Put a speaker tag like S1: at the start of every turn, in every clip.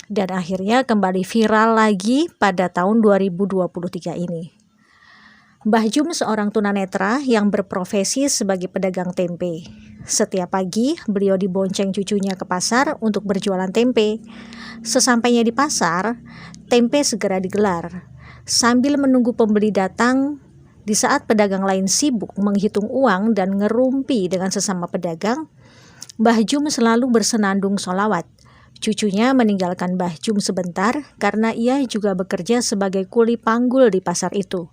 S1: dan akhirnya kembali viral lagi pada tahun 2023 ini. Mbah Jum seorang tunanetra yang berprofesi sebagai pedagang tempe. Setiap pagi, beliau dibonceng cucunya ke pasar untuk berjualan tempe. Sesampainya di pasar, tempe segera digelar. Sambil menunggu pembeli datang, di saat pedagang lain sibuk menghitung uang dan ngerumpi dengan sesama pedagang, Mbah Jum selalu bersenandung sholawat. Cucunya meninggalkan Mbah Jum sebentar karena ia juga bekerja sebagai kuli panggul di pasar itu.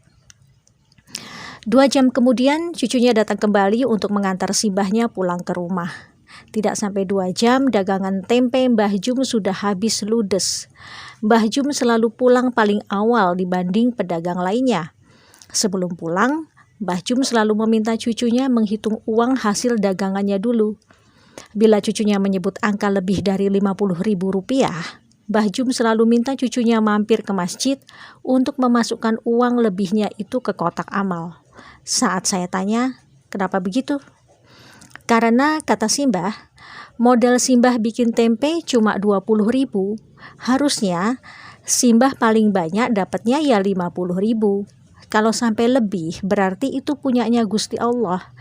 S1: 2 jam kemudian cucunya datang kembali untuk mengantar si mbahnya pulang ke rumah. Tidak sampai 2 jam dagangan tempe Mbah Jum sudah habis ludes. Mbah Jum selalu pulang paling awal dibanding pedagang lainnya. Sebelum pulang, Mbah Jum selalu meminta cucunya menghitung uang hasil dagangannya dulu. Bila cucunya menyebut angka lebih dari Rp50.000, Mbah Jum selalu minta cucunya mampir ke masjid untuk memasukkan uang lebihnya itu ke kotak amal. Saat saya tanya, kenapa begitu? Karena kata Simbah, modal Simbah bikin tempe cuma 20.000, harusnya Simbah paling banyak dapatnya ya 50.000. Kalau sampai lebih berarti itu punyanya Gusti Allah,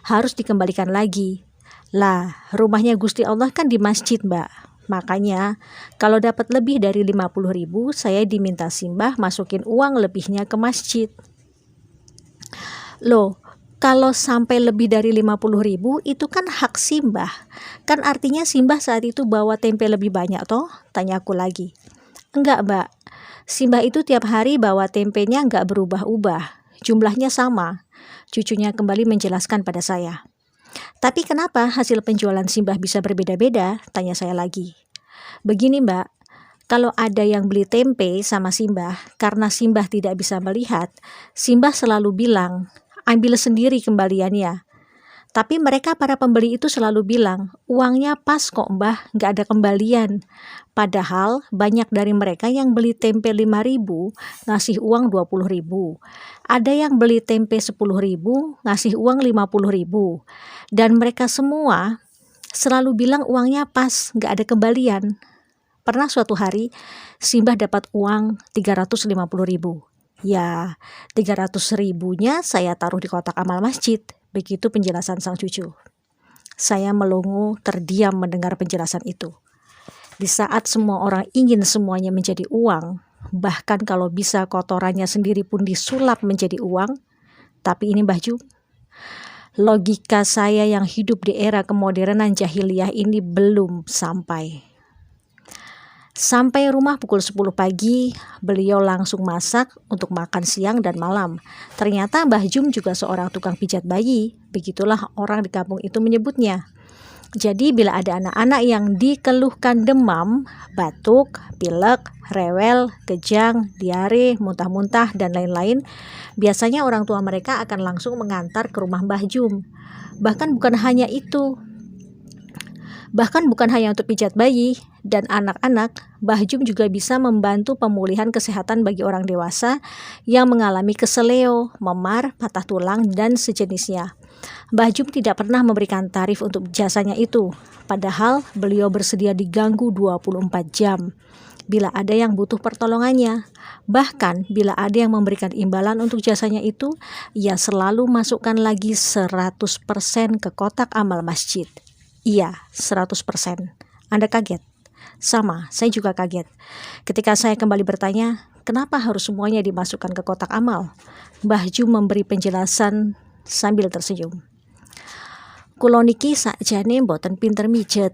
S1: harus dikembalikan lagi. Lah, rumahnya Gusti Allah kan di masjid, Mbak. Makanya, kalau dapat lebih dari 50.000, saya diminta Simbah masukin uang lebihnya ke masjid. Loh, kalau sampai lebih dari 50.000 itu kan hak Simbah. Kan artinya Simbah saat itu bawa tempe lebih banyak toh? Tanya aku lagi. Enggak, Mbak. Simbah itu tiap hari bawa tempenya enggak berubah-ubah. Jumlahnya sama. Cucunya kembali menjelaskan pada saya. Tapi kenapa hasil penjualan Simbah bisa berbeda-beda? Tanya saya lagi. Begini, Mbak. Kalau ada yang beli tempe sama Simbah, karena Simbah tidak bisa melihat, Simbah selalu bilang, ambil sendiri kembaliannya. Tapi mereka para pembeli itu selalu bilang, uangnya pas kok Mbah, nggak ada kembalian. Padahal banyak dari mereka yang beli tempe 5.000, ngasih uang 20.000. Ada yang beli tempe 10.000, ngasih uang 50.000. Dan mereka semua selalu bilang uangnya pas, nggak ada kembalian. Pernah suatu hari, Simbah dapat uang 350.000. Ya, 300.000-nya saya taruh di kotak amal masjid. Begitu penjelasan sang cucu. Saya melongo terdiam mendengar penjelasan itu. Di saat semua orang ingin semuanya menjadi uang, bahkan kalau bisa kotorannya sendiri pun disulap menjadi uang, tapi ini Mbah Jum, logika saya yang hidup di era kemodernan jahiliyah ini belum sampai. Sampai rumah pukul 10 pagi, beliau langsung masak untuk makan siang dan malam. Ternyata Mbah Jum juga seorang tukang pijat bayi, begitulah orang di kampung itu menyebutnya. Jadi bila ada anak-anak yang dikeluhkan demam, batuk, pilek, rewel, kejang, diare, muntah-muntah, dan lain-lain, biasanya orang tua mereka akan langsung mengantar ke rumah Mbah Jum. Bahkan bukan hanya untuk pijat bayi dan anak-anak, Mbah Jum juga bisa membantu pemulihan kesehatan bagi orang dewasa yang mengalami keseleo, memar, patah tulang, dan sejenisnya. Mbah Jum tidak pernah memberikan tarif untuk jasanya itu, padahal beliau bersedia diganggu 24 jam bila ada yang butuh pertolongannya. Bahkan bila ada yang memberikan imbalan untuk jasanya itu, ia selalu masukkan lagi 100% ke kotak amal masjid. Iya, 100%. Anda kaget? Sama, saya juga kaget. Ketika saya kembali bertanya, kenapa harus semuanya dimasukkan ke kotak amal? Mbah Jum memberi penjelasan sambil tersenyum. Kula niki sakjane mboten pinter mijet.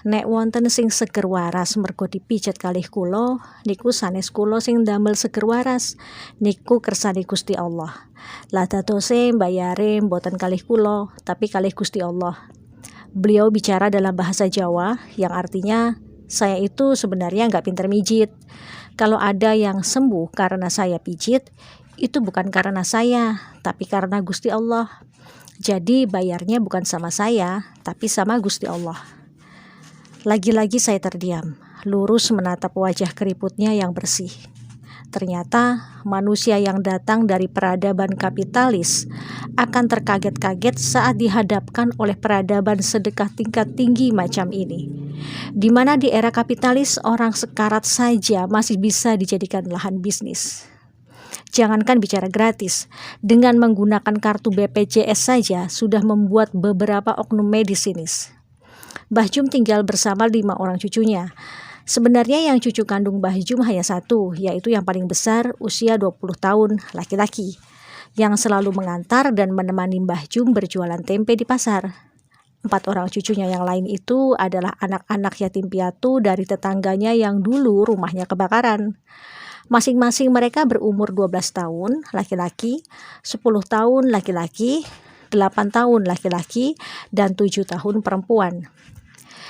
S1: Nek wonten sing seger waras mergo dipijet kalih kula, niku sanes kula sing damel seger waras. Niku kersane Gusti Allah. Lah dadose mbayare mboten kalih kula, tapi kalih Gusti Allah. Beliau bicara dalam bahasa Jawa yang artinya saya itu sebenarnya nggak pinter mijit. Kalau ada yang sembuh karena saya pijit, itu bukan karena saya, tapi karena Gusti Allah. Jadi bayarnya bukan sama saya, tapi sama Gusti Allah. Lagi-lagi saya terdiam, lurus menatap wajah keriputnya yang bersih. Ternyata manusia yang datang dari peradaban kapitalis akan terkaget-kaget saat dihadapkan oleh peradaban sedekah tingkat tinggi macam ini, di mana di era kapitalis orang sekarat saja masih bisa dijadikan lahan bisnis. Jangankan bicara gratis, dengan menggunakan kartu BPJS saja sudah membuat beberapa oknum medis sinis. Mbah Jum tinggal bersama 5 orang cucunya. Sebenarnya yang cucu kandung Mbah Jum hanya satu, yaitu yang paling besar usia 20 tahun, laki-laki, yang selalu mengantar dan menemani Mbah Jum berjualan tempe di pasar. 4 orang cucunya yang lain itu adalah anak-anak yatim piatu dari tetangganya yang dulu rumahnya kebakaran. Masing-masing mereka berumur 12 tahun laki-laki, 10 tahun laki-laki, 8 tahun laki-laki, dan 7 tahun perempuan.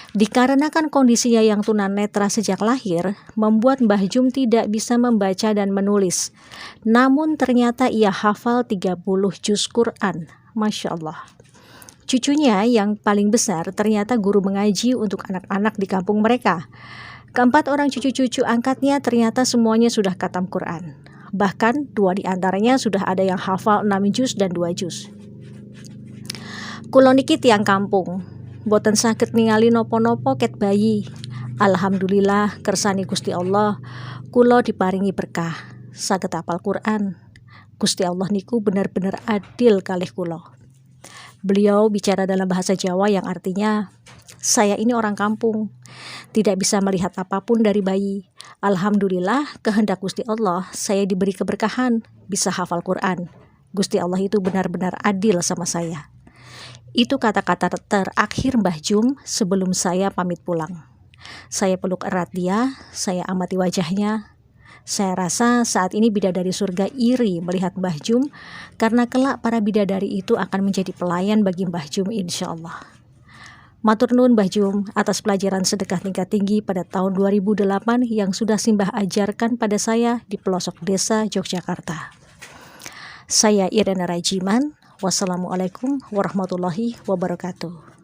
S1: Dikarenakan kondisinya yang tunanetra sejak lahir, membuat Mbah Jum tidak bisa membaca dan menulis. Namun ternyata ia hafal 30 juz Quran. Masya Allah. Cucunya yang paling besar ternyata guru mengaji untuk anak-anak di kampung mereka. Keempat orang cucu-cucu angkatnya ternyata semuanya sudah khatam Quran. Bahkan 2 di antaranya sudah ada yang hafal 6 juz dan 2 juz. Kulo niki tiang kampung, boten saged ningali nopo-nopo ket bayi. Alhamdulillah kersani Gusti Allah, kulo diparingi berkah, saged hafal Quran. Gusti Allah niku benar-benar adil kalih kulo. Beliau bicara dalam bahasa Jawa yang artinya, saya ini orang kampung, tidak bisa melihat apapun dari bayi. Alhamdulillah kehendak Gusti Allah saya diberi keberkahan, bisa hafal Quran. Gusti Allah itu benar-benar adil sama saya. Itu kata-kata terakhir Mbah Jum sebelum saya pamit pulang. Saya peluk erat dia, saya amati wajahnya. Saya rasa saat ini bidadari surga iri melihat Mbah Jum, karena kelak para bidadari itu akan menjadi pelayan bagi Mbah Jum insya Allah. Matur nuwun Mbah Jum atas pelajaran sedekah tingkat tinggi pada tahun 2008 yang sudah Simbah ajarkan pada saya di pelosok desa Yogyakarta. Saya Irena Rajiman. Wassalamualaikum warahmatullahi wabarakatuh.